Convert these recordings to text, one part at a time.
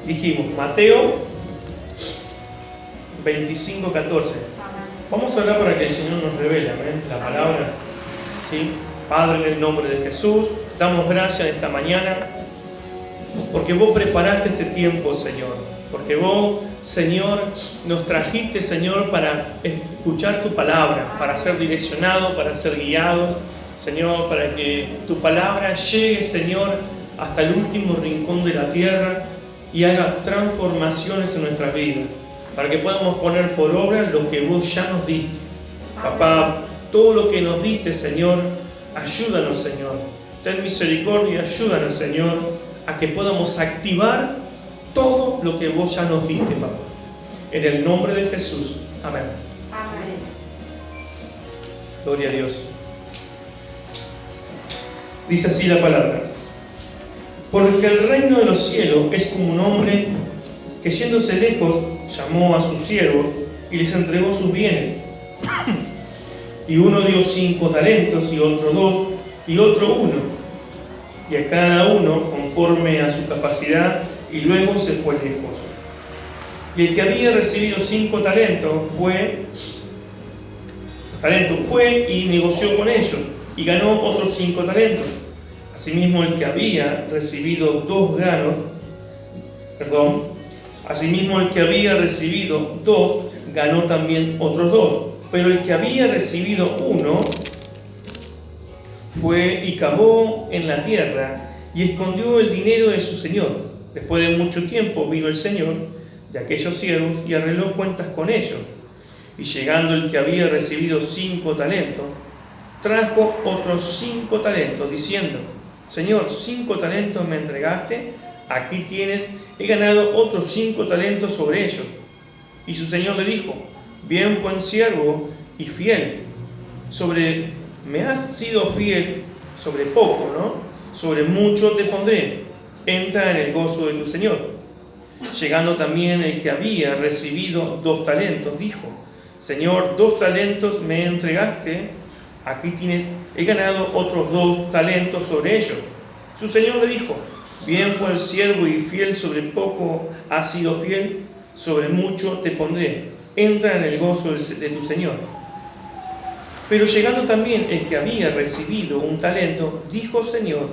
Dijimos, Mateo 25:14. Vamos a orar para que el Señor nos revele, amén, la palabra. ¿Sí? Padre, en el nombre de Jesús, damos gracias esta mañana porque vos preparaste este tiempo, Señor. Porque vos, Señor, nos trajiste, Señor, para escuchar tu palabra, para ser direccionado, para ser guiado, Señor, para que tu palabra llegue, Señor, hasta el último rincón de la tierra y haga transformaciones en nuestra vida, para que podamos poner por obra lo que vos ya nos diste. Papá, todo lo que nos diste, Señor, ayúdanos, Señor. Ten misericordia, ayúdanos, Señor, a que podamos activar todo lo que vos ya nos diste, papá. En el nombre de Jesús. Amén. Amén. Gloria a Dios. Dice así la palabra. Porque el reino de los cielos es como un hombre que, yéndose lejos, llamó a sus siervos y les entregó sus bienes. Y uno dio 5 talentos, y otro 2, y otro 1, y a cada uno conforme a su capacidad, y luego se fue lejos. Y el que había recibido 5 talentos fue y negoció con ellos, y ganó otros 5 talentos. Asimismo el que había recibido 2 ganó también otros 2. Pero el que había recibido 1 fue y cavó en la tierra y escondió el dinero de su señor. Después de mucho tiempo vino el señor de aquellos siervos y arregló cuentas con ellos. Y llegando el que había recibido 5 talentos, trajo otros 5 talentos, diciendo: Señor, 5 talentos me entregaste, aquí tienes, he ganado otros 5 talentos sobre ellos. Y su señor le dijo: Bien, buen siervo y fiel, me has sido fiel sobre poco, ¿no? Sobre mucho te pondré, entra en el gozo de tu señor. Llegando también el que había recibido 2 talentos, dijo: Señor, 2 talentos me entregaste, aquí tienes, he ganado otros 2 talentos sobre ellos. Su señor le dijo: Bien, buen siervo y fiel, sobre poco has sido fiel, sobre mucho te pondré, entra en el gozo de tu señor. Pero llegando también el que había recibido 1 talento, dijo: Señor,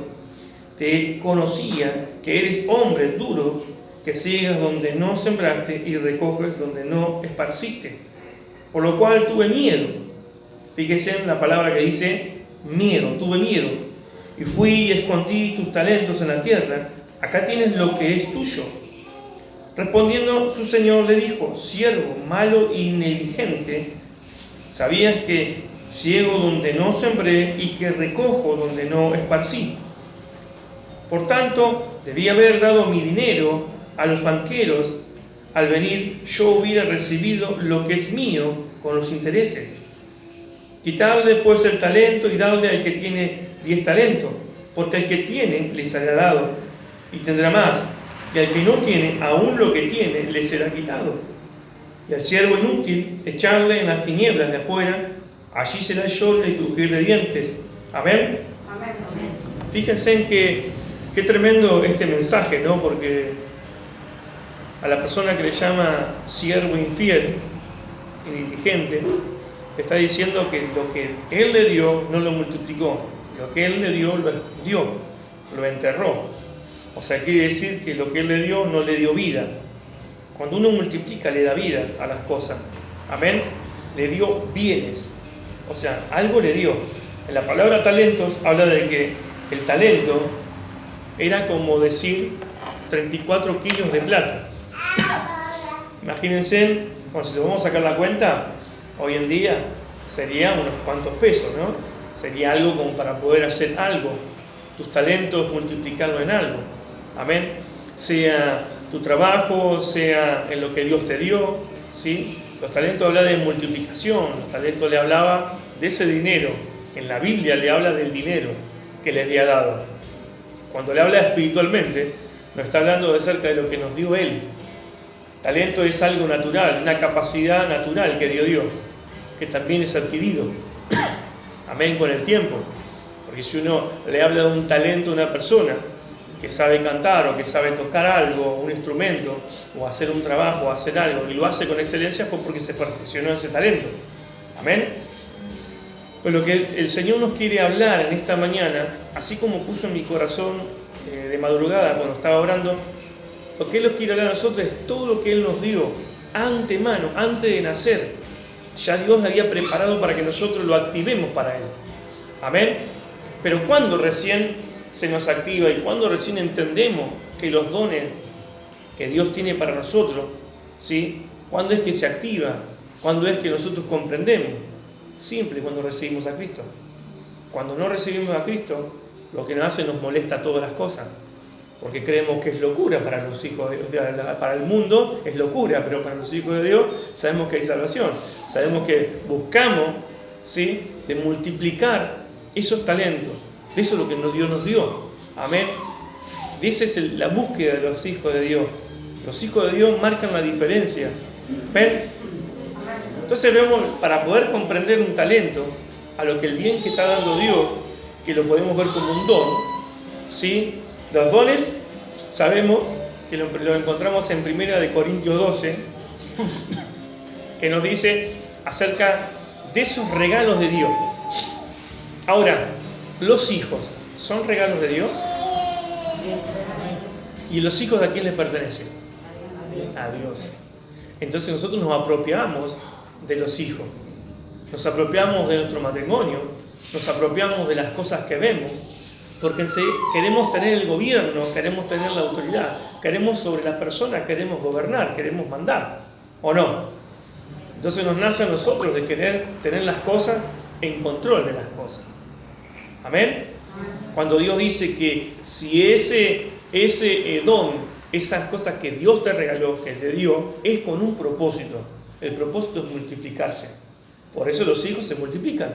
te conocía que eres hombre duro, que siegas donde no sembraste y recoges donde no esparciste. Por lo cual tuve miedo. Fíjese en la palabra que dice miedo, tuve miedo. Y fui y escondí tus talentos en la tierra, acá tienes lo que es tuyo. Respondiendo su señor le dijo: Siervo malo y negligente, ¿sabías que ciego donde no sembré y que recojo donde no esparcí? Por tanto, debí haber dado mi dinero a los banqueros. Al venir yo hubiera recibido lo que es mío con los intereses. Quitarle pues el talento y darle al que tiene 10 talentos, porque al que tiene le será dado y tendrá más, y al que no tiene, aún lo que tiene le será quitado. Y al siervo inútil echarle en las tinieblas de afuera, allí será el lloro y crujir de dientes. Amén. Amén. Fíjense en qué tremendo este mensaje, ¿no? Porque a la persona que le llama siervo infiel y negligente, está diciendo que lo que él le dio no lo multiplicó, lo que él le dio lo escondió, lo enterró. O sea, quiere decir que lo que él le dio no le dio vida. Cuando uno multiplica, le da vida a las cosas. Amén. Le dio bienes. O sea, algo le dio. En la palabra talentos habla de que el talento era como decir 34 kilos de plata. Imagínense, bueno, si vamos a sacar la cuenta, hoy en día sería unos cuantos pesos, ¿no? Sería algo como para poder hacer algo. Tus talentos, multiplicarlo en algo. Amén. Sea tu trabajo, sea en lo que Dios te dio, ¿sí? Los talentos hablan de multiplicación. Los talentos le hablaba de ese dinero. En la Biblia le habla del dinero que le había dado. Cuando le habla espiritualmente, nos está hablando acerca de lo que nos dio Él. Talento es algo natural, una capacidad natural que dio Dios, que también es adquirido. Amén, con el tiempo. Porque si uno le habla de un talento a una persona, que sabe cantar o que sabe tocar algo, un instrumento, o hacer un trabajo, o hacer algo, y lo hace con excelencia, fue porque se perfeccionó ese talento. Amén. Pues lo que el Señor nos quiere hablar en esta mañana, así como puso en mi corazón de madrugada cuando estaba orando, lo que Él nos quiere hablar a nosotros es todo lo que Él nos dio antemano, antes de nacer. Ya Dios había preparado para que nosotros lo activemos para Él. Amén. Pero cuando recién se nos activa y cuando recién entendemos que los dones que Dios tiene para nosotros, ¿sí? ¿Cuándo es que se activa? ¿Cuándo es que nosotros comprendemos? Simple, cuando recibimos a Cristo. Cuando no recibimos a Cristo, lo que nos hace nos molesta todas las cosas, porque creemos que es locura para los hijos de Dios. Para el mundo es locura, pero para los hijos de Dios sabemos que hay salvación. Sabemos que buscamos, ¿sí?, de multiplicar esos talentos. Eso es lo que Dios nos dio. Amén. Esa es la búsqueda de los hijos de Dios. Los hijos de Dios marcan la diferencia. ¿Ven? Entonces vemos, para poder comprender un talento, a lo que el bien que está dando Dios, que lo podemos ver como un don, ¿sí? Los dones, sabemos que lo encontramos en 1 Corintios 12, que nos dice acerca de esos regalos de Dios. Ahora, los hijos, ¿son regalos de Dios? ¿Y los hijos a quién les pertenecen? A Dios. Entonces nosotros nos apropiamos de los hijos, nos apropiamos de nuestro matrimonio, nos apropiamos de las cosas que vemos, porque queremos tener el gobierno, queremos tener la autoridad, queremos sobre las personas, queremos gobernar, queremos mandar, ¿o no? Entonces nos nace a nosotros de querer tener las cosas en control de las cosas. ¿Amén? Cuando Dios dice que si ese don, esas cosas que Dios te regaló, que te dio, es con un propósito. El propósito es multiplicarse. Por eso los hijos se multiplican.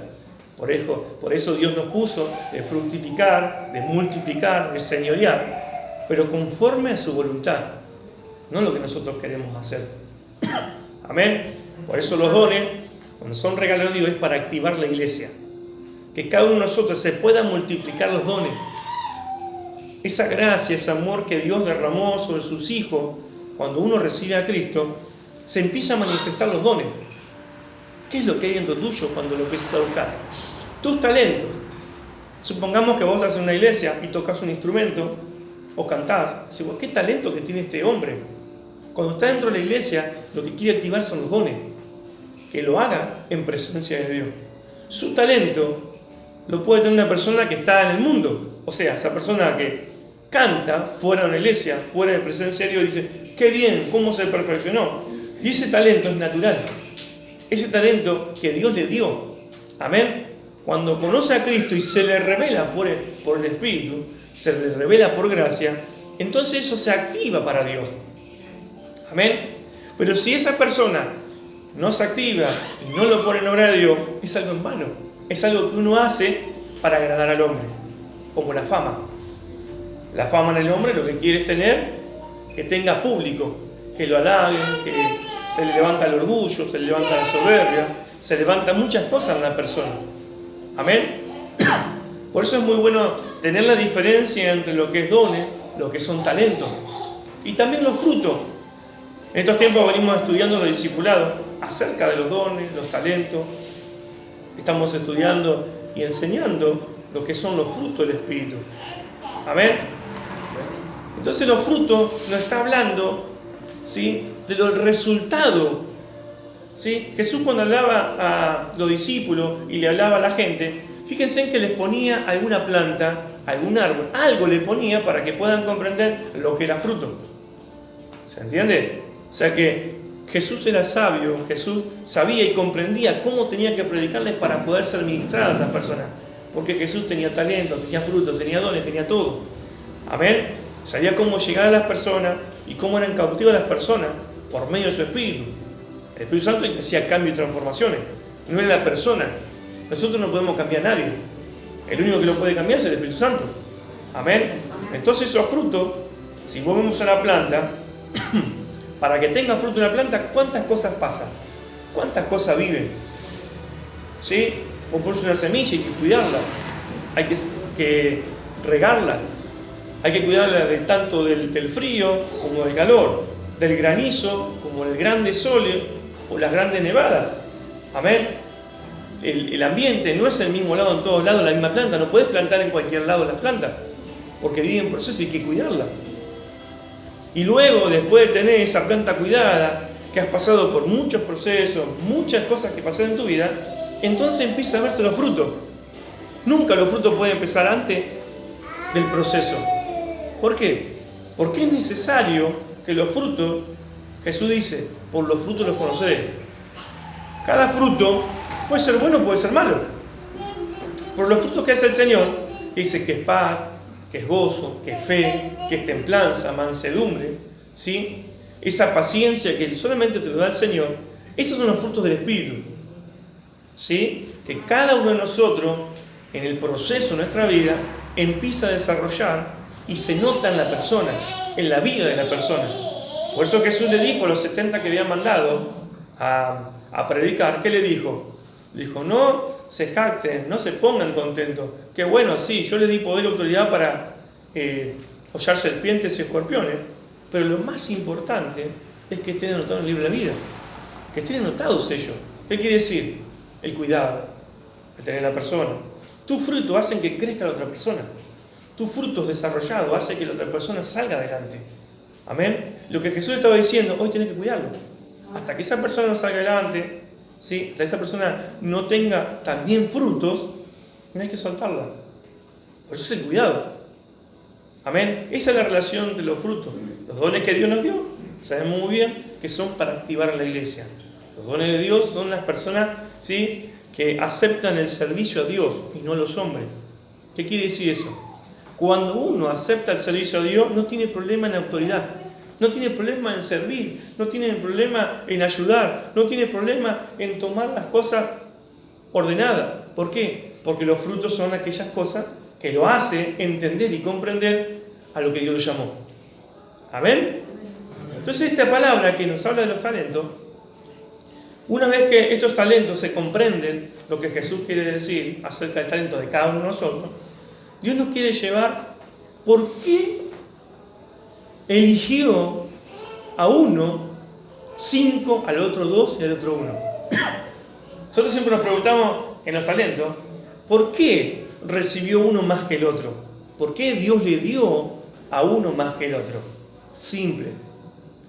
Por eso Dios nos puso de fructificar, de multiplicar, de señorear, pero conforme a su voluntad, no lo que nosotros queremos hacer. Amén. Por eso los dones, cuando son regalos de Dios, es para activar la iglesia. Que cada uno de nosotros se pueda multiplicar los dones. Esa gracia, ese amor que Dios derramó sobre sus hijos, cuando uno recibe a Cristo, se empieza a manifestar los dones. ¿Qué es lo que hay dentro tuyo cuando lo empiezas a buscar? Tus talentos. Supongamos que vos haces una iglesia y tocas un instrumento o cantás. Decís, ¿qué talento que tiene este hombre? Cuando está dentro de la iglesia, lo que quiere activar son los dones. Que lo haga en presencia de Dios. Su talento lo puede tener una persona que está en el mundo. O sea, esa persona que canta fuera de una iglesia, fuera de presencia de Dios, dice, qué bien, cómo se perfeccionó. Y ese talento es natural. Ese talento que Dios le dio. Amén. Cuando conoce a Cristo y se le revela por el Espíritu, se le revela por gracia, entonces eso se activa para Dios. Amén. Pero si esa persona no se activa y no lo pone en obra de Dios, es algo en vano. Es algo que uno hace para agradar al hombre. Como la fama. La fama en el hombre lo que quiere es tener, que tenga público, que lo halaguen, que se le levanta el orgullo, se le levanta la soberbia, se levanta muchas cosas en la persona. Amén. Por eso es muy bueno tener la diferencia entre lo que es dones, lo que son talentos, y también los frutos. En estos tiempos venimos estudiando los discipulados acerca de los dones, los talentos. Estamos estudiando y enseñando lo que son los frutos del Espíritu. Amén. Entonces los frutos nos está hablando, ¿sí?, de los resultados. ¿Sí? Jesús, cuando hablaba a los discípulos y le hablaba a la gente, fíjense en que les ponía alguna planta, algún árbol, algo le ponía para que puedan comprender lo que era fruto. ¿Se entiende? O sea que Jesús era sabio, Jesús sabía y comprendía cómo tenía que predicarles para poder ser ministradas a esas personas. Porque Jesús tenía talento, tenía fruto, tenía dones, tenía todo. Amén. Sabía cómo llegar a las personas y cómo eran cautivas las personas por medio de su Espíritu. El Espíritu Santo hacía cambios y transformaciones. No era la persona. Nosotros no podemos cambiar a nadie. El único que lo puede cambiar es el Espíritu Santo. Amén. Entonces esos frutos, si vos vemos a la planta, para que tenga fruto una planta, ¿cuántas cosas pasan? ¿Cuántas cosas viven? ¿Sí? Vos pones una semilla y hay que cuidarla. Hay que regarla. Hay que cuidarla tanto del frío como del calor, del granizo como del grande sol o las grandes nevadas. Amén. El ambiente no es el mismo lado en todos lados, la misma planta. No puedes plantar en cualquier lado las plantas, porque vive en proceso y hay que cuidarla. Y luego, después de tener esa planta cuidada, que has pasado por muchos procesos, muchas cosas que pasaron en tu vida, entonces empieza a verse los frutos. Nunca los frutos pueden empezar antes del proceso. ¿Por qué? Porque es necesario que los frutos, Jesús dice, por los frutos los conoceréis. Cada fruto puede ser bueno o puede ser malo. Por los frutos que hace el Señor, dice que es paz, que es gozo, que es fe, que es templanza, mansedumbre, ¿sí? Esa paciencia que solamente te lo da el Señor, esos son los frutos del Espíritu, ¿sí? Que cada uno de nosotros, en el proceso de nuestra vida, empieza a desarrollar y se nota en la persona, en la vida de la persona. Por eso Jesús le dijo a los 70 que habían mandado a predicar, ¿qué le dijo? Dijo, no se jacten, no se pongan contentos. Que bueno, sí, yo les di poder y autoridad para hollar serpientes y escorpiones, pero lo más importante es que estén anotados en el libro de la vida, que estén anotados ellos. ¿Qué quiere decir? El cuidado, el tener a la persona. Tus frutos hacen que crezca la otra persona. Tus frutos desarrollados hacen que la otra persona salga adelante. Amén. Lo que Jesús estaba diciendo, hoy tenés que cuidarlo. Hasta que esa persona no salga adelante, ¿sí? Hasta que esa persona no tenga también frutos, no hay que soltarla. Por eso es el cuidado. Amén. Esa es la relación de los frutos. Los dones que Dios nos dio, sabemos muy bien que son para activar la iglesia. Los dones de Dios son las personas, ¿sí?, que aceptan el servicio a Dios y no a los hombres. ¿Qué quiere decir eso? Cuando uno acepta el servicio a Dios, no tiene problema en autoridad, no tiene problema en servir, no tiene problema en ayudar, no tiene problema en tomar las cosas ordenadas. ¿Por qué? Porque los frutos son aquellas cosas que lo hacen entender y comprender a lo que Dios lo llamó. ¿Amén? Entonces esta palabra que nos habla de los talentos, una vez que estos talentos se comprenden lo que Jesús quiere decir acerca del talento de cada uno de nosotros, Dios nos quiere llevar por qué eligió a uno 5, al otro 2 y al otro 1. Nosotros siempre nos preguntamos en los talentos, ¿por qué recibió uno más que el otro? ¿Por qué Dios le dio a uno más que el otro? Simple.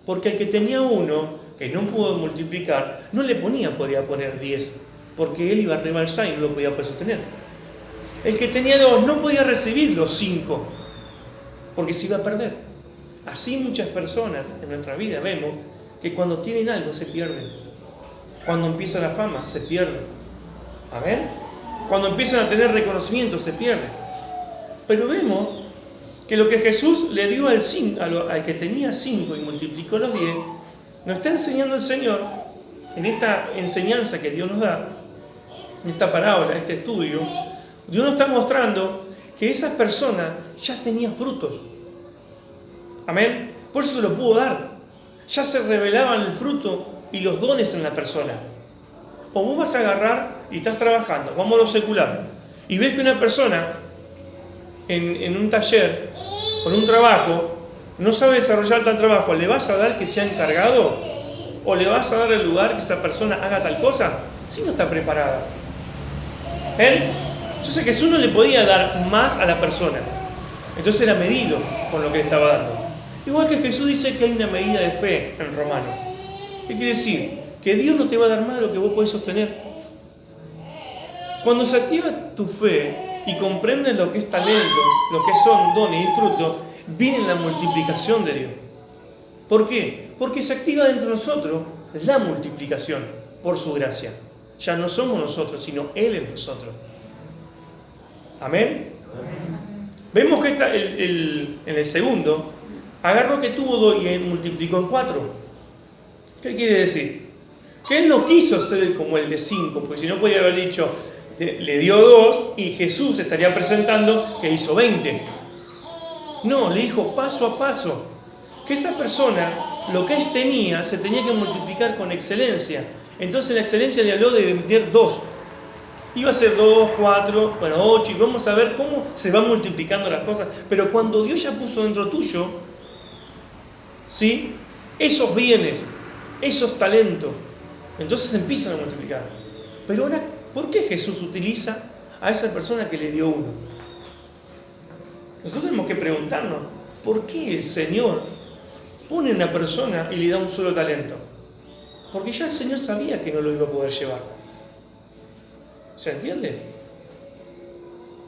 Porque el que tenía uno, que no pudo multiplicar, no le podía poner 10, porque él iba a rebalsar y no lo podía poder sostener. El que tenía 2 no podía recibir los 5, porque se iba a perder. Así muchas personas en nuestra vida vemos que cuando tienen algo se pierden. Cuando empieza la fama se pierden. ¿Amén? Cuando empiezan a tener reconocimiento se pierden. Pero vemos que lo que Jesús le dio al que tenía 5 y multiplicó los 10, nos está enseñando el Señor en esta enseñanza que Dios nos da, en esta parábola, este estudio. Dios nos está mostrando que esa persona ya tenía frutos. Amén. Por eso se lo pudo dar. Ya se revelaban el fruto y los dones en la persona. O vos vas a agarrar y estás trabajando, vamos a lo secular, y ves que una persona en un taller, con un trabajo, no sabe desarrollar tal trabajo, ¿le vas a dar que sea encargado? ¿O le vas a dar el lugar que esa persona haga tal cosa? Si no está preparada. ¿Ven? Entonces Jesús no le podía dar más a la persona. Entonces era medido con lo que le estaba dando. Igual que Jesús dice que hay una medida de fe en Romanos. ¿Qué quiere decir? Que Dios no te va a dar más de lo que vos podés sostener. Cuando se activa tu fe y comprendes lo que es talento, lo que son dones y frutos, viene la multiplicación de Dios. ¿Por qué? Porque se activa dentro de nosotros la multiplicación por su gracia. Ya no somos nosotros, sino Él en nosotros. ¿Amén? Vemos que en el segundo, agarró que tuvo 2 y multiplicó en 4. ¿Qué quiere decir? Que él no quiso ser como el de 5, porque si no podía haber dicho, le dio 2 y Jesús estaría presentando que hizo 20. No, le dijo paso a paso, que esa persona, lo que él tenía, se tenía que multiplicar con excelencia. Entonces la excelencia le habló de 2. Iba a ser 2, 4, bueno, 8, y vamos a ver cómo se van multiplicando las cosas. Pero cuando Dios ya puso dentro tuyo, ¿sí?, esos bienes, esos talentos, entonces empiezan a multiplicar. Pero ahora, ¿por qué Jesús utiliza a esa persona que le dio uno? Nosotros tenemos que preguntarnos, ¿por qué el Señor pone a una persona y le da un solo talento? Porque ya el Señor sabía que no lo iba a poder llevar. ¿Se entiende?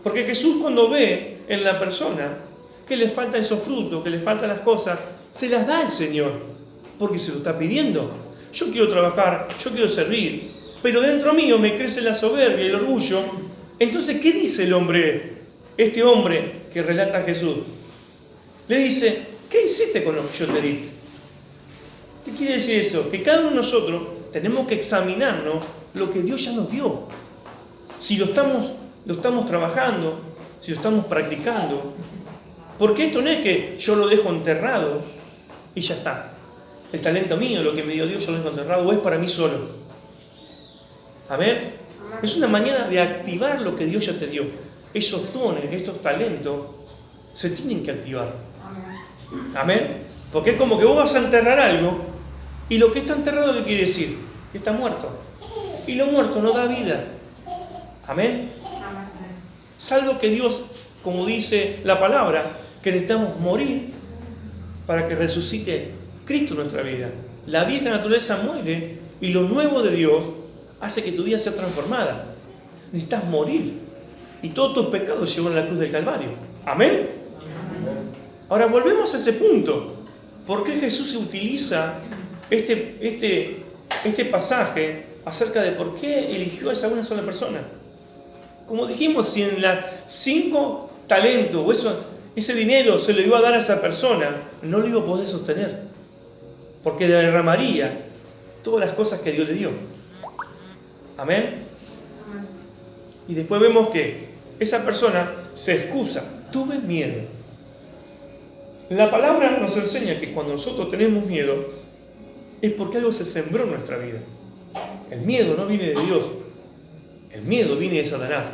Porque Jesús, cuando ve en la persona que le faltan esos frutos, que le faltan las cosas, se las da al Señor, porque se lo está pidiendo. Yo quiero trabajar, yo quiero servir, pero dentro mío me crece la soberbia y el orgullo. Entonces, ¿qué dice el hombre, este hombre que relata a Jesús? Le dice, ¿qué hiciste con lo que yo te di? ¿Qué quiere decir eso? Que cada uno de nosotros tenemos que examinarnos lo que Dios ya nos dio. Si lo estamos trabajando, si lo estamos practicando. Porque esto no es que yo lo dejo enterrado y ya está. El talento mío, lo que me dio Dios, yo lo dejo enterrado, o es para mí solo. Amén. Es una manera de activar lo que Dios ya te dio. Esos dones, estos talentos, se tienen que activar. Amén. Porque es como que vos vas a enterrar algo, y lo que está enterrado, ¿qué quiere decir? Que está muerto. Y lo muerto no da vida. Amén. Salvo que Dios, como dice la palabra, que necesitamos morir para que resucite Cristo en nuestra vida. La vieja naturaleza muere y lo nuevo de Dios hace que tu vida sea transformada. Necesitas morir. Y todos tus pecados llevan a la cruz del Calvario. Amén. Ahora volvemos a ese punto. ¿Por qué Jesús utiliza este pasaje acerca de por qué eligió a esa una sola persona? Como dijimos, si en las 5 talentos o ese dinero se lo iba a dar a esa persona, no lo iba a poder sostener. Porque derramaría todas las cosas que Dios le dio. Amén. Y después vemos que esa persona se excusa. Tuve miedo. La palabra nos enseña que cuando nosotros tenemos miedo, es porque algo se sembró en nuestra vida. El miedo no viene de Dios. El miedo viene de Satanás.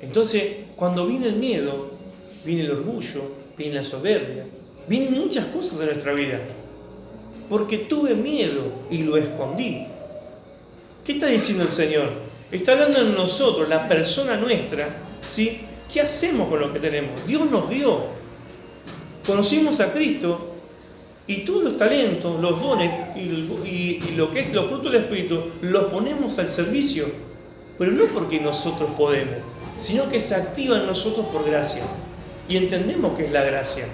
Entonces, cuando viene el miedo, viene el orgullo, viene la soberbia, vienen muchas cosas en nuestra vida. Porque tuve miedo y lo escondí. ¿Qué está diciendo el Señor? Está hablando en nosotros, la persona nuestra, ¿sí? ¿Qué hacemos con lo que tenemos? Dios nos dio. Conocimos a Cristo y todos los talentos, los dones y lo que es los frutos del Espíritu, los ponemos al servicio. Pero no porque nosotros podemos, sino que se activa en nosotros por gracia. Y entendemos que es la gracia.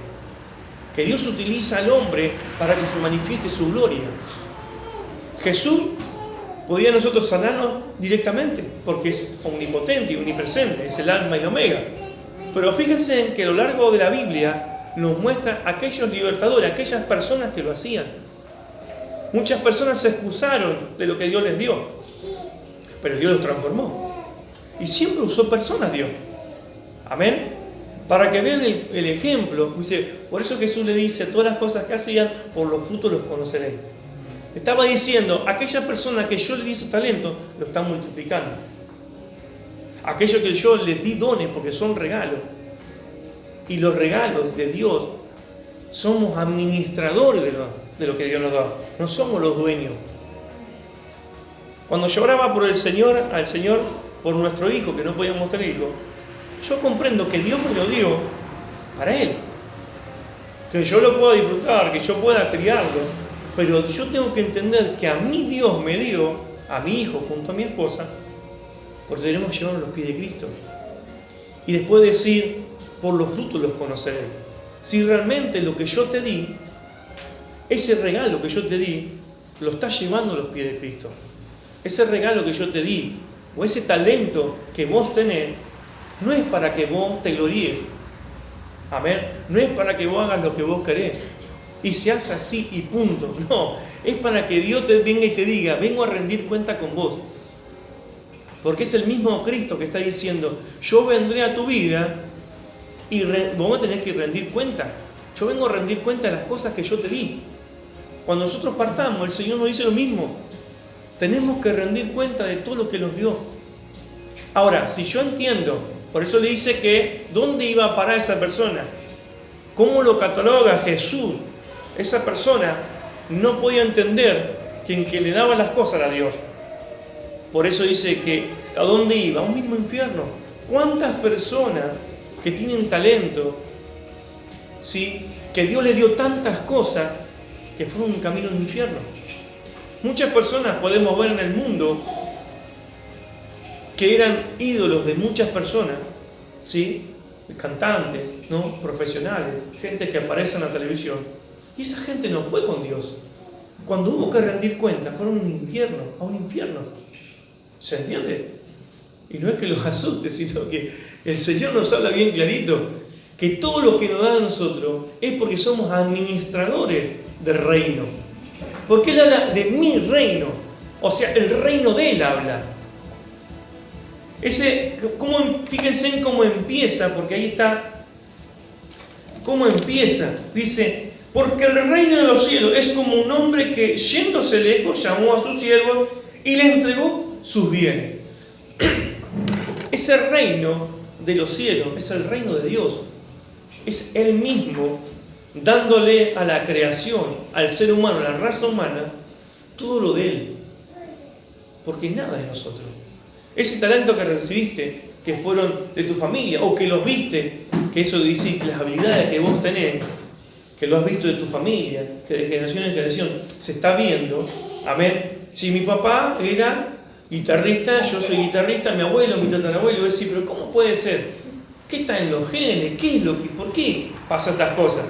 Que Dios utiliza al hombre para que se manifieste su gloria. Jesús podía a nosotros sanarnos directamente, porque es omnipotente y omnipresente, es el alma y el omega. Pero fíjense en que a lo largo de la Biblia nos muestra aquellos libertadores, aquellas personas que lo hacían. Muchas personas se excusaron de lo que Dios les dio, pero Dios los transformó. Y siempre usó personas Dios. Amén. Para que vean el ejemplo. Dice, por eso Jesús le dice, todas las cosas que hacían, por los frutos los conoceréis. Estaba diciendo, aquella persona que yo le di su talento, lo está multiplicando. Aquello que yo les di dones, porque son regalos. Y los regalos de Dios, somos administradores de lo que Dios nos da. No somos los dueños. Cuando yo oraba por al Señor, por nuestro hijo, que no podíamos tener hijo, yo comprendo que Dios me lo dio para Él. Que yo lo pueda disfrutar, que yo pueda criarlo. Pero yo tengo que entender que a mí Dios me dio, a mi hijo junto a mi esposa, porque tenemos que llevarlo a los pies de Cristo. Y después decir, por los frutos los conoceré. Si realmente lo que yo te di, ese regalo que yo te di, lo estás llevando a los pies de Cristo. Ese regalo que yo te di, o ese talento que vos tenés, no es para que vos te gloríes. Amén. No es para que vos hagas lo que vos querés y se hace así y punto. No, es para que Dios te venga y te diga, vengo a rendir cuenta con vos. Porque es el mismo Cristo que está diciendo, yo vendré a tu vida y vos me tenés que rendir cuenta. Yo vengo a rendir cuenta de las cosas que yo te di. Cuando nosotros partamos, el Señor nos dice lo mismo. Tenemos que rendir cuenta de todo lo que nos dio. Ahora, si yo entiendo, por eso le dice que ¿dónde iba a parar esa persona? ¿Cómo lo cataloga Jesús? Esa persona no podía entender que en que le daba las cosas era Dios. Por eso dice que ¿a dónde iba? A un mismo infierno. ¿Cuántas personas que tienen talento, ¿sí?, que Dios les dio tantas cosas que fueron un camino al infierno? Muchas personas podemos ver en el mundo que eran ídolos de muchas personas, ¿sí?, cantantes, ¿no?, profesionales, gente que aparece en la televisión, y esa gente no fue con Dios. Cuando hubo que rendir cuentas, fueron a un infierno. ¿Se entiende? Y no es que los asuste, sino que el Señor nos habla bien clarito, que todo lo que nos da a nosotros es porque somos administradores del reino. Porque Él habla de mi reino, o sea, el reino de Él habla. Fíjense en cómo empieza, porque ahí está, cómo empieza. Dice, porque el reino de los cielos es como un hombre que, yéndose lejos, llamó a sus siervos y les entregó sus bienes. Ese reino de los cielos es el reino de Dios. Es Él mismo dándole a la creación, al ser humano, a la raza humana, todo lo de Él. Porque nada es nosotros. Ese talento que recibiste, que fueron de tu familia, o que los viste, que eso dice las habilidades que vos tenés, que lo has visto de tu familia, que de generación en generación se está viendo. Amén. Si mi papá era guitarrista, yo soy guitarrista, mi abuelo, mi tatarabuelo, voy a decir, pero ¿cómo puede ser? ¿Qué está en los genes? ¿Por qué pasan estas cosas?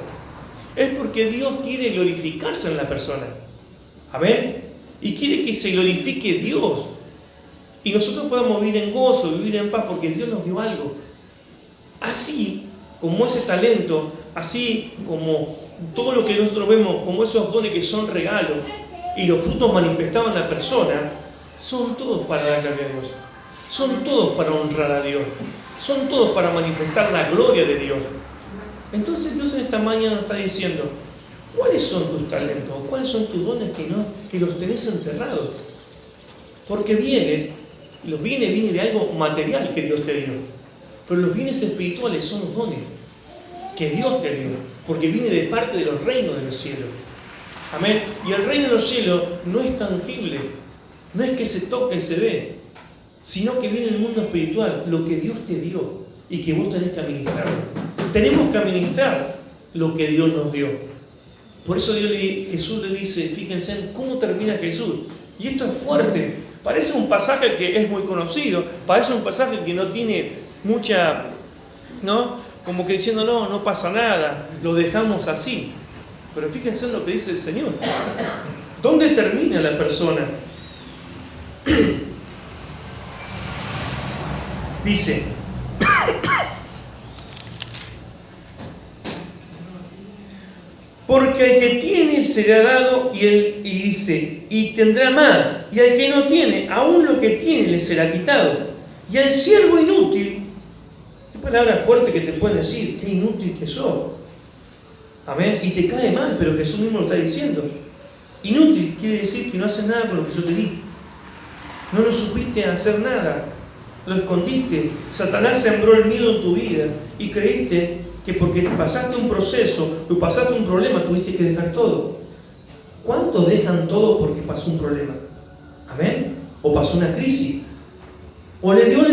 Es porque Dios quiere glorificarse en la persona. Amén. Y quiere que se glorifique Dios. Y nosotros podemos vivir en gozo, vivir en paz, porque Dios nos dio algo. Así como ese talento, así como todo lo que nosotros vemos, como esos dones que son regalos, y los frutos manifestados en la persona, son todos para dar gloria a Dios. Son todos para honrar a Dios. Son todos para manifestar la gloria de Dios. Entonces Dios en esta mañana nos está diciendo, ¿cuáles son tus talentos? ¿Cuáles son tus dones que los tenés enterrados? Porque los bienes vienen de algo material que Dios te dio. Pero los bienes espirituales son los dones que Dios te dio, porque viene de parte de los reinos de los cielos. Amén. Y el reino de los cielos no es tangible, no es que se toque y se ve, sino que viene del mundo espiritual, lo que Dios te dio y que vos tenés que administrar. Tenemos que administrar lo que Dios nos dio. Por eso Jesús le dice, fíjense en cómo termina Jesús. Y esto es fuerte. Parece un pasaje que es muy conocido, parece un pasaje que no tiene mucha, ¿no? Como que diciendo, no pasa nada, lo dejamos así. Pero fíjense en lo que dice el Señor. ¿Dónde termina la persona? Dice, porque al que tiene será dado y tendrá más, y al que no tiene, aún lo que tiene le será quitado. Y al siervo inútil, qué palabra fuerte que te pueden decir, qué inútil que sos. Amén. Y te cae mal, pero Jesús mismo lo está diciendo. Inútil quiere decir que no haces nada con lo que yo te di. No lo supiste hacer nada. Lo escondiste. Satanás sembró el miedo en tu vida y creíste que porque pasaste un proceso o pasaste un problema tuviste que dejar todo. ¿Cuántos dejan todo porque pasó un problema? Amén. O pasó una crisis. O Dios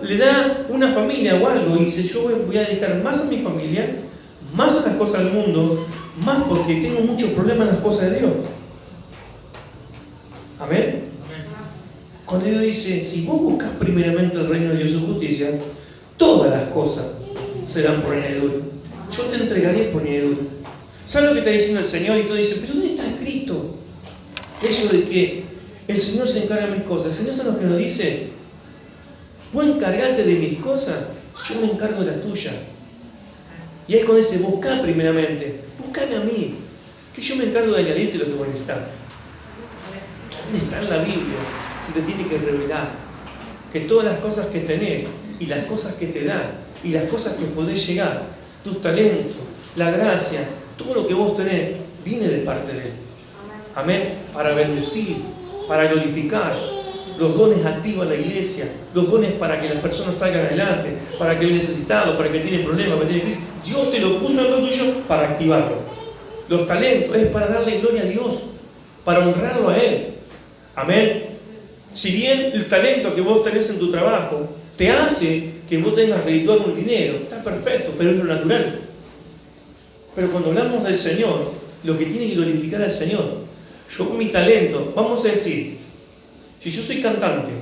le da una familia o algo y dice, yo voy a dedicar más a mi familia, más a las cosas del mundo, más porque tengo muchos problemas en las cosas de Dios. Amén. Cuando Dios dice, si vos buscas primeramente el reino de Dios y su justicia, todas las cosas serán por añadidura. Yo te entregaré por añadidura. ¿Sabes lo que está diciendo el Señor? Y tú dices, pero ¿dónde está escrito eso de que el Señor se encarga de mis cosas? El Señor es lo que nos dice, vos encargate de mis cosas, yo me encargo de las tuyas. Y ahí cuando dice, buscá primeramente, buscame a mí, que yo me encargo de añadirte lo que vos necesitas. ¿Dónde está en la Biblia? Se te tiene que revelar que todas las cosas que tenés y las cosas que te dan y las cosas que podés llegar, tus talentos, la gracia, todo lo que vos tenés viene de parte de Él. Amén. Para bendecir, para glorificar. los dones activan la iglesia, los dones para que las personas salgan adelante, para que el necesitado, para que tiene problemas, para que tiene crisis. Dios te lo puso dentro tuyo para activarlo. Los talentos es para darle gloria a Dios, para honrarlo a Él. Amén. Si bien el talento que vos tenés en tu trabajo te hace que vos tengas redituado un dinero, está perfecto, pero es lo natural. Pero cuando hablamos del Señor, lo que tiene que glorificar al Señor, yo con mi talento, vamos a decir, si yo soy cantante,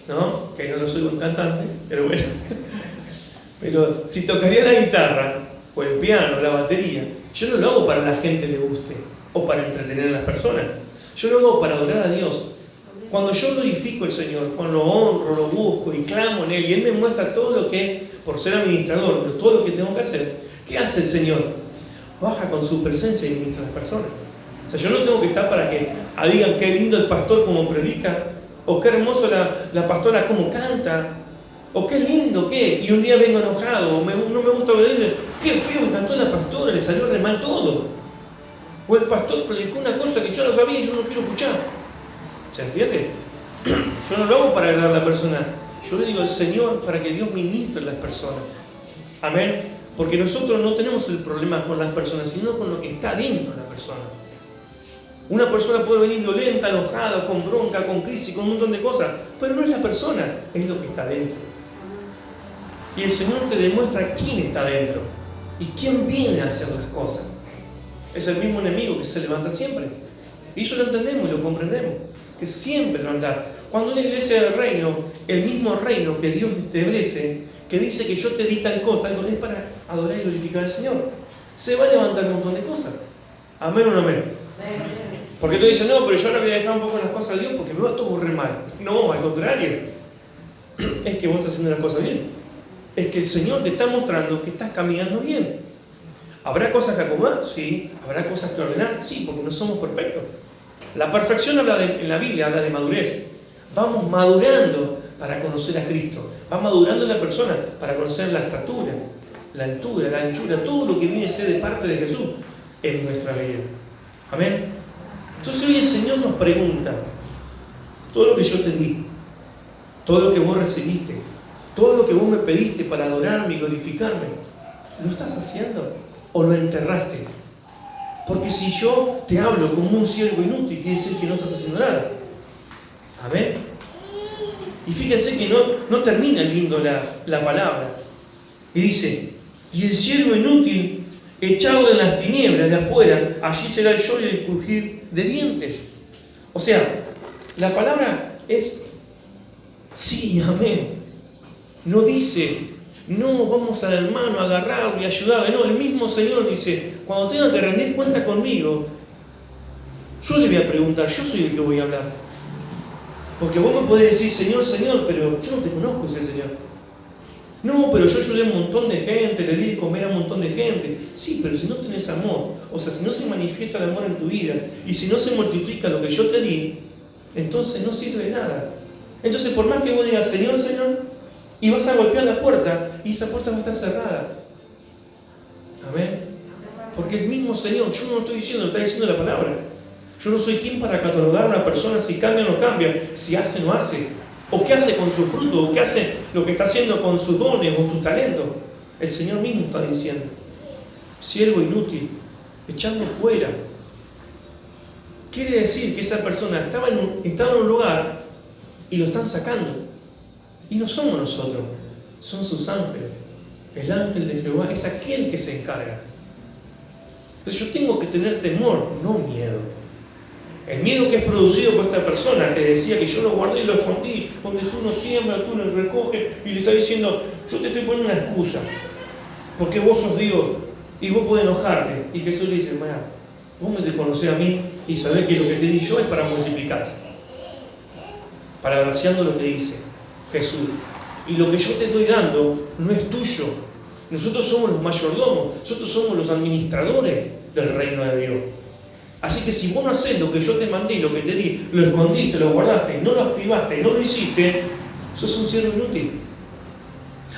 ¿no? Que no lo soy un cantante, pero bueno, pero si tocaría la guitarra, o el piano, o la batería, yo no lo hago para que la gente le guste, o para entretener a las personas, yo lo hago para adorar a Dios. Cuando yo glorifico al Señor, cuando lo honro, lo busco y clamo en Él, y Él me muestra todo lo que, por ser administrador, todo lo que tengo que hacer, ¿qué hace el Señor? Baja con su presencia y ministra a las personas. O sea, yo no tengo que estar para que digan qué lindo el pastor como predica, o qué hermoso la pastora como canta, o qué lindo qué, y un día vengo enojado, o no me gusta obedecerle, qué feo que cantó la pastora, le salió re mal todo. O el pastor predicó una cosa que yo no sabía y yo no quiero escuchar. ¿Se entiende? Yo no lo hago para agradar a la persona, yo le digo al Señor para que Dios ministre a las personas. Amén. Porque nosotros no tenemos el problema con las personas, sino con lo que está dentro de la persona. Una persona puede venir violenta, enojada, con bronca, con crisis, con un montón de cosas, pero no es la persona, es lo que está dentro. Y el Señor te demuestra quién está dentro y quién viene a hacer las cosas. Es el mismo enemigo que se levanta siempre. Y eso lo entendemos y lo comprendemos, que siempre levanta. Cuando una iglesia del reino, el mismo reino que Dios establece, que dice que yo te di tal cosa, es para adorar y glorificar al Señor, se va a levantar un montón de cosas. Amén o no amén. Porque tú dices, no, pero yo ahora voy a dejar un poco las cosas a Dios porque me va todo re mal. No, al contrario. Es que vos estás haciendo las cosas bien. Es que el Señor te está mostrando que estás caminando bien. ¿Habrá cosas que acomodar? Sí. ¿Habrá cosas que ordenar? Sí, porque no somos perfectos. La perfección en la Biblia habla de madurez. Vamos madurando para conocer a Cristo. Va madurando la persona para conocer la estatura, la altura, la anchura, todo lo que viene a ser de parte de Jesús en nuestra vida. Amén. Entonces hoy el Señor nos pregunta, todo lo que yo te di, todo lo que vos recibiste, todo lo que vos me pediste para adorarme y glorificarme, ¿lo estás haciendo o lo enterraste? Porque si yo te hablo como un siervo inútil, quiere decir que no estás haciendo nada. Amén. Y fíjense que no termina lindo la palabra. Y dice, y el siervo inútil, echarlo en las tinieblas de afuera, allí será el lloro y el crujir de dientes. O sea, la palabra es sí, amén. No dice, no, vamos al hermano a agarrarlo y ayudarle. No, el mismo Señor dice, cuando tengan que rendir cuenta conmigo, yo le voy a preguntar, yo soy el que voy a hablar. Porque vos me podés decir, Señor, Señor, pero yo no te conozco ese Señor. No, pero yo ayudé a un montón de gente, le di de comer a un montón de gente. Sí, pero si no tenés amor, o sea, si no se manifiesta el amor en tu vida, y si no se multiplica lo que yo te di, entonces no sirve de nada. Entonces, por más que vos digas, Señor, Señor, y vas a golpear la puerta, y esa puerta va a estar cerrada. Amén. Porque el mismo Señor, yo no lo estoy diciendo, lo está diciendo la palabra. Yo no soy quien para catalogar a una persona si cambia o no cambia, si hace o no hace. O qué hace con su fruto, o qué hace lo que está haciendo con sus dones o sus talentos. El Señor mismo está diciendo, siervo inútil, echando fuera. Quiere decir que esa persona estaba en un lugar y lo están sacando. Y no somos nosotros, son sus ángeles. El ángel de Jehová es aquel que se encarga. Entonces yo tengo que tener temor, no miedo. El miedo que es producido por esta persona que decía que yo lo guardé y lo escondí, donde tú no siembras, tú no recoges, y le está diciendo, yo te estoy poniendo una excusa, porque vos sos Dios, y vos podés enojarte. Y Jesús le dice, mira, vos me desconocés a mí y sabés que lo que te di yo es para multiplicarse. Parafraseando lo que dice Jesús. Y lo que yo te estoy dando no es tuyo. Nosotros somos los mayordomos, nosotros somos los administradores del reino de Dios. Así que si vos no haces lo que yo te mandé, lo que te di, lo escondiste, lo guardaste, no lo activaste, no lo hiciste, sos un siervo inútil.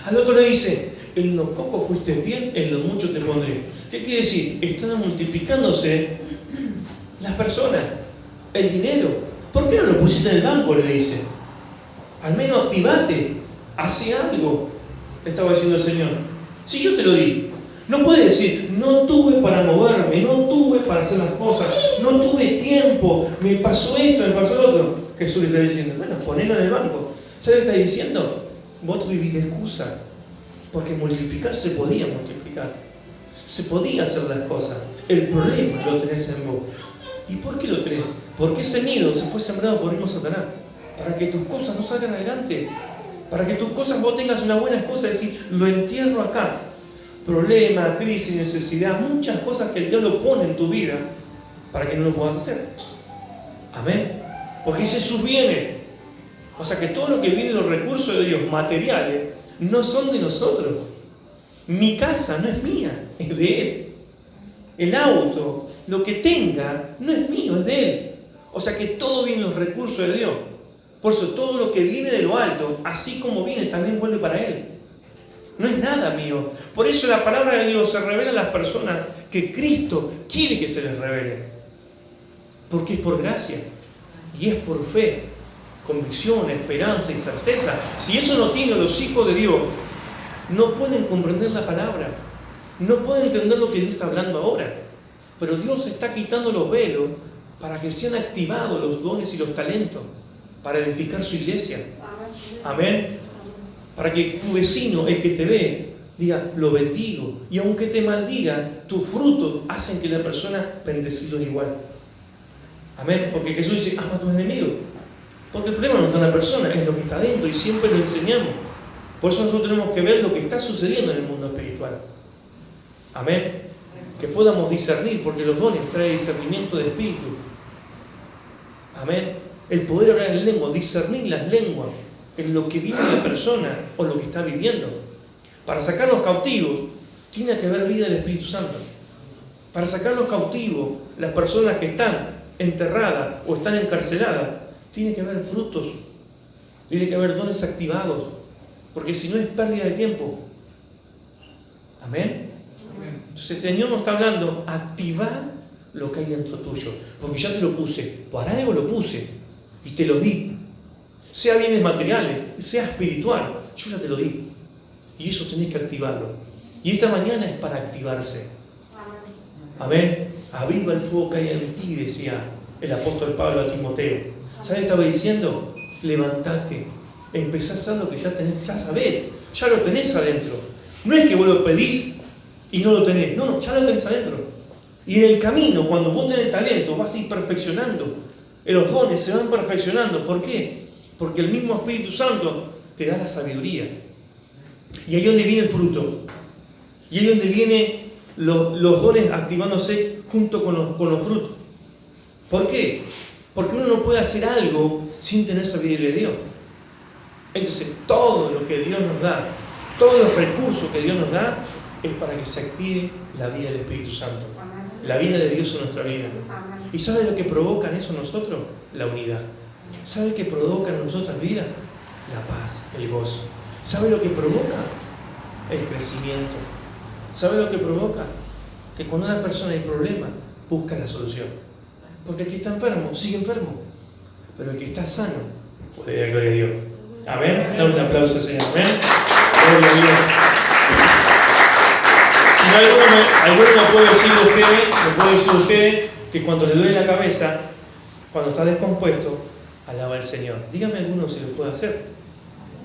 Al otro le dice, en lo poco fuiste fiel, en lo mucho te pondré. ¿Qué quiere decir? Están multiplicándose las personas, el dinero. ¿Por qué no lo pusiste en el banco? Le dice. Al menos activate, hace algo, le estaba diciendo el Señor. Si yo te lo di, no puedes decir, no tuve para moverme, no tuve para hacer las cosas, no tuve tiempo, me pasó esto, me pasó lo otro. Jesús le está diciendo, bueno, ponelo en el banco. ¿Sabes lo que está diciendo? Vos vivís de excusa, porque multiplicar se podía multiplicar, se podía hacer las cosas. El problema lo tenés en vos. ¿Y por qué lo tenés? Porque ese nido se fue sembrado por el mismo Satanás, para que tus cosas no salgan adelante, para que tus cosas vos tengas una buena excusa, es decir, lo entierro acá. Problema, crisis, necesidad, muchas cosas que Dios lo pone en tu vida para que no lo puedas hacer. Amén. Porque dice sus bienes. O sea que todo lo que viene, los recursos de Dios materiales, no son de nosotros. Mi casa no es mía, es de Él. El auto, lo que tenga, no es mío, es de Él. O sea que todo viene los recursos de Dios. Por eso todo lo que viene de lo alto, así como viene, también vuelve para Él. No es nada mío. Por eso la palabra de Dios se revela a las personas que Cristo quiere que se les revele. Porque es por gracia. Y es por fe, convicción, esperanza y certeza. Si eso no tienen los hijos de Dios, no pueden comprender la palabra. No pueden entender lo que Dios está hablando ahora. Pero Dios está quitando los velos para que sean activados los dones y los talentos para edificar su iglesia. Amén. Para que tu vecino, el que te ve, diga, lo bendigo. Y aunque te maldiga, tus frutos hacen que la persona bendecirlos igual. Amén. Porque Jesús dice, ama a tus enemigos. Porque el problema no está en la persona, es lo que está dentro y siempre lo enseñamos. Por eso nosotros tenemos que ver lo que está sucediendo en el mundo espiritual. Amén. Que podamos discernir, porque los dones traen discernimiento de espíritu. Amén. El poder hablar en lengua, discernir las lenguas en lo que vive la persona o lo que está viviendo. Para sacarlos cautivos, tiene que haber vida del Espíritu Santo. Para sacarlos cautivos, las personas que están enterradas o están encarceladas, tiene que haber frutos, tiene que haber dones activados, porque si no es pérdida de tiempo. Amén. Entonces el Señor nos está hablando, activar lo que hay dentro tuyo, porque ya te lo puse, para algo lo puse y te lo di. Sea bienes materiales, sea espiritual, yo ya te lo di. Y eso tenés que activarlo. Y esta mañana es para activarse. Amén. Aviva el fuego que hay en ti, decía el apóstol Pablo a Timoteo. ¿Sabes qué estaba diciendo? Levantate, empezá a hacer lo que ya tenés, ya sabés, ya lo tenés adentro. No es que vos lo pedís y no lo tenés, no, ya lo tenés adentro. Y en el camino, cuando vos tenés talento, vas a ir perfeccionando. Los dones se van perfeccionando. ¿Por qué? Porque el mismo Espíritu Santo te da la sabiduría. Y ahí es donde viene el fruto. Y ahí es donde vienen los dones activándose junto con los frutos. ¿Por qué? Porque uno no puede hacer algo sin tener sabiduría de Dios. Entonces, todo lo que Dios nos da, todos los recursos que Dios nos da, es para que se active la vida del Espíritu Santo. La vida de Dios en nuestra vida. ¿Y sabe lo que provoca en eso en nosotros? La unidad. ¿Sabe qué provoca en nuestras vidas? La paz, el gozo. ¿Sabe lo que provoca? El crecimiento. ¿Sabe lo que provoca? Que cuando una persona hay problema, busca la solución. Porque el que está enfermo, sigue enfermo. Pero el que está sano, puede dar gloria a Dios. Amén. Dale un aplauso al Señor. Amén. Gloria a Dios. Si alguno me puede decir usted que cuando le duele la cabeza, cuando está descompuesto, alaba al Señor. Dígame alguno si lo puede hacer.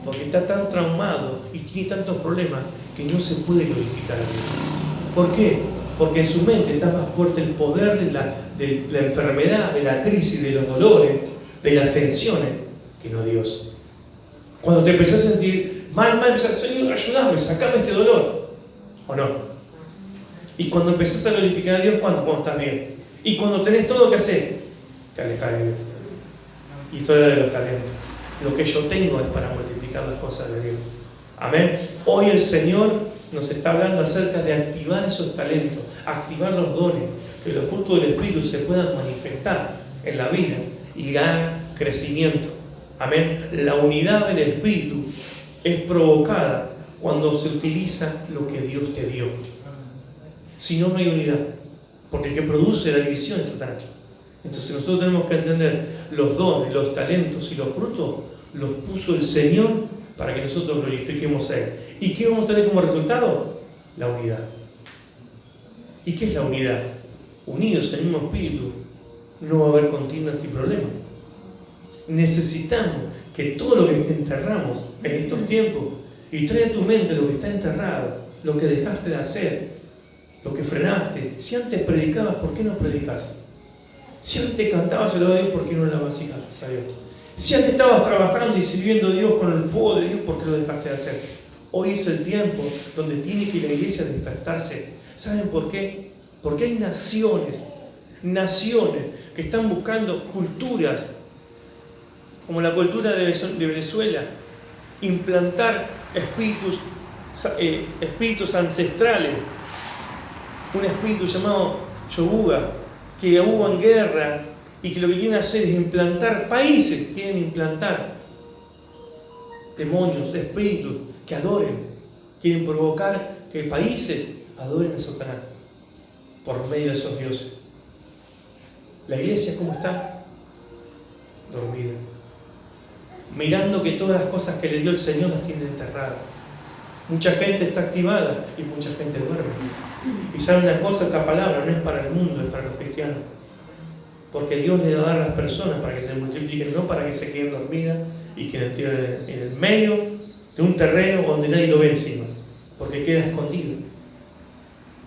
Porque está tan traumado y tiene tantos problemas que no se puede glorificar a Dios. ¿Por qué? Porque en su mente está más fuerte el poder de la enfermedad, de la crisis, de los dolores, de las tensiones, que no Dios. Cuando te empezás a sentir mal, Señor, ayúdame, sacame este dolor. ¿O no? Y cuando empezás a glorificar a Dios, cuando estás bien. Y cuando tenés todo lo que hacer, te alejas de Dios. Historia de los talentos. Lo que yo tengo es para multiplicar las cosas de Dios. Amén. Hoy el Señor nos está hablando acerca de activar esos talentos, activar los dones, que los frutos del Espíritu se puedan manifestar en la vida y dar crecimiento. Amén. La unidad del Espíritu es provocada cuando se utiliza lo que Dios te dio. Si no, no hay unidad. Porque el que produce la división es Satanás. Entonces nosotros tenemos que entender los dones, los talentos y los frutos los puso el Señor para que nosotros glorifiquemos a Él. ¿Y qué vamos a tener como resultado? La unidad. ¿Y qué es la unidad? Unidos en el mismo espíritu, no va a haber contiendas y problemas. Necesitamos que todo lo que enterramos en estos tiempos, y trae a tu mente lo que está enterrado, lo que dejaste de hacer, lo que frenaste. Si antes predicabas, ¿por qué no predicas? Si antes cantabas el de Dios, ¿por qué no la vasijas a Dios? Si antes estabas trabajando y sirviendo a Dios con el fuego de Dios, ¿por qué lo dejaste de hacer? Hoy es el tiempo donde tiene que la iglesia despertarse. ¿Saben por qué? Porque hay naciones que están buscando culturas, como la cultura de Venezuela, implantar espíritus ancestrales, un espíritu llamado Yoguga, que hubo en guerra y que lo que quieren hacer es implantar países, quieren implantar demonios, espíritus que adoren, quieren provocar que países adoren a Satanás por medio de esos dioses. La iglesia, ¿cómo está? Dormida, mirando que todas las cosas que le dio el Señor las tienen enterradas. Mucha gente está activada y mucha gente duerme. Y saben una cosa, esta palabra no es para el mundo, es para los cristianos. Porque Dios le da a dar a las personas para que se multipliquen, no para que se queden dormidas y que estén en el medio de un terreno donde nadie lo ve encima, porque queda escondido.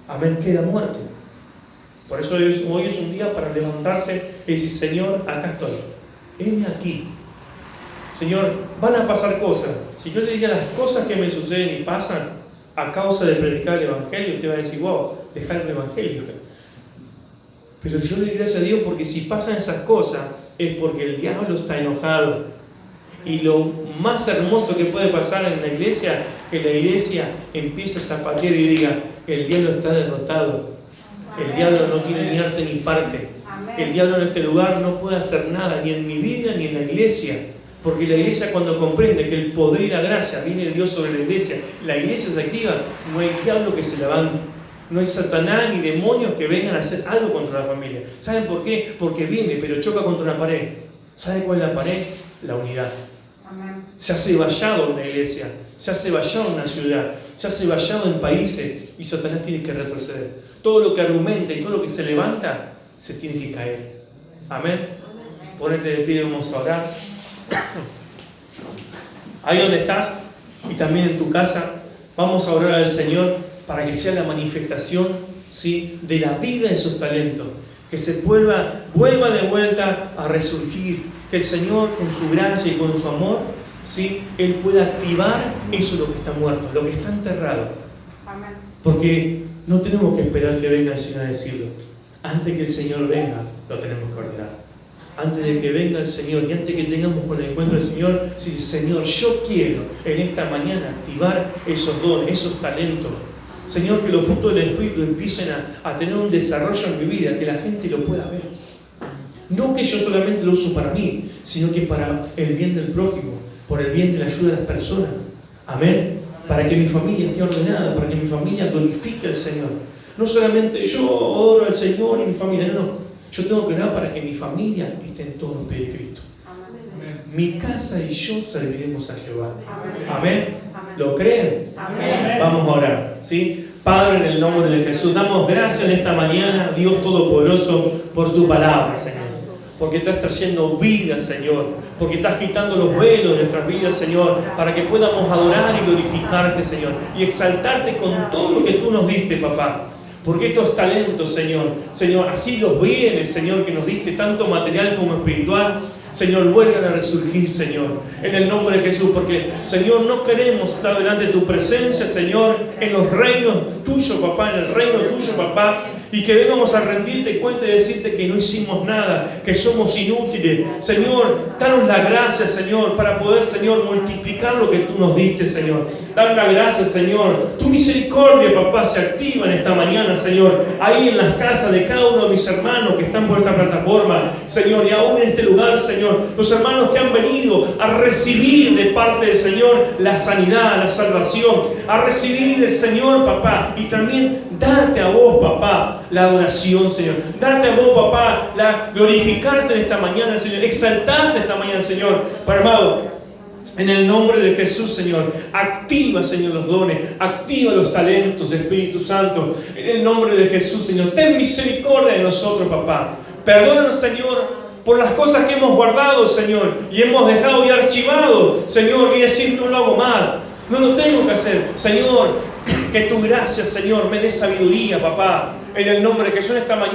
Amén, queda muerto. Por eso hoy es un día para levantarse y decir: Señor, acá estoy, heme aquí. Señor, van a pasar cosas. Si yo le diga las cosas que me suceden y pasan a causa de predicar el Evangelio, usted va a decir: wow, dejar el Evangelio. Pero yo le doy gracias a Dios, porque si pasan esas cosas es porque el diablo está enojado. Y lo más hermoso que puede pasar en la iglesia, que la iglesia empiece a zapatear y diga: el diablo está derrotado. El diablo no tiene ni arte ni parte. El diablo en este lugar no puede hacer nada, ni en mi vida ni en la iglesia. Porque la iglesia, cuando comprende que el poder y la gracia viene de Dios sobre la iglesia se activa, no hay diablo que se levante. No hay Satanás ni demonios que vengan a hacer algo contra la familia. ¿Saben por qué? Porque viene, pero choca contra una pared. ¿Saben cuál es la pared? La unidad. Amén. Se hace vallado en la iglesia, se hace vallado en una ciudad, se hace vallado en países, y Satanás tiene que retroceder. Todo lo que argumenta y todo lo que se levanta, se tiene que caer. Amén. Ponete de pie, vamos a orar. Ahí donde estás y también en tu casa, vamos a orar al Señor para que sea la manifestación, ¿sí?, de la vida de sus talentos, que se vuelva de vuelta a resurgir, que el Señor con su gracia y con su amor, ¿sí?, Él pueda activar eso, lo que está muerto, lo que está enterrado. Amén. Porque no tenemos que esperar que venga el Señor a decirlo. Antes que el Señor venga, lo tenemos que ordenar. Antes de que venga el Señor y antes que tengamos con el encuentro del Señor, decir: Señor, yo quiero en esta mañana activar esos dones, esos talentos. Señor, que los frutos del Espíritu empiecen a tener un desarrollo en mi vida, que la gente lo pueda ver. No que yo solamente lo uso para mí, sino que para el bien del prójimo, por el bien de la ayuda de las personas. Amén. Para que mi familia esté ordenada, para que mi familia glorifique al Señor. No solamente yo oro al Señor y mi familia, no. Yo tengo que orar para que mi familia esté en todos los pies de Cristo. Amén. Mi casa y yo serviremos a Jehová. Amén. Amén. ¿Lo creen? Amén. Vamos a orar, ¿sí? Padre, en el nombre de Jesús, damos gracias en esta mañana, Dios Todopoderoso, por tu palabra, Señor. Porque estás trayendo vida, Señor. Porque estás quitando los velos de nuestras vidas, Señor, para que podamos adorar y glorificarte, Señor, y exaltarte con todo lo que tú nos diste, papá. Porque estos talentos, Señor, así los bienes, Señor, que nos diste, tanto material como espiritual, Señor, vuelvan a resurgir, Señor, en el nombre de Jesús. Porque, Señor, no queremos estar delante de tu presencia, Señor, en los reinos tuyos, papá, en el reino tuyo, papá, y que vengamos a rendirte cuenta y decirte que no hicimos nada, que somos inútiles. Señor, danos la gracia, Señor, para poder, Señor, multiplicar lo que tú nos diste, Señor. Dar la gracia, Señor. Tu misericordia, papá, se activa en esta mañana, Señor, ahí en las casas de cada uno de mis hermanos que están por esta plataforma, Señor, y aún en este lugar, Señor, los hermanos que han venido a recibir de parte del Señor la sanidad, la salvación, a recibir del Señor, papá, y también darte a vos, papá, la adoración, Señor. Darte a vos, papá, glorificarte en esta mañana, Señor. Exaltarte esta mañana, Señor. Para amado, en el nombre de Jesús, Señor, activa, Señor, los dones, activa los talentos, Espíritu Santo. En el nombre de Jesús, Señor, ten misericordia de nosotros, papá. Perdónanos, Señor, por las cosas que hemos guardado, Señor, y hemos dejado y archivado, Señor, y decir, no lo hago más, no lo tengo que hacer. Señor, que tu gracia, Señor, me dé sabiduría, papá, en el nombre de Jesús, en esta mañana.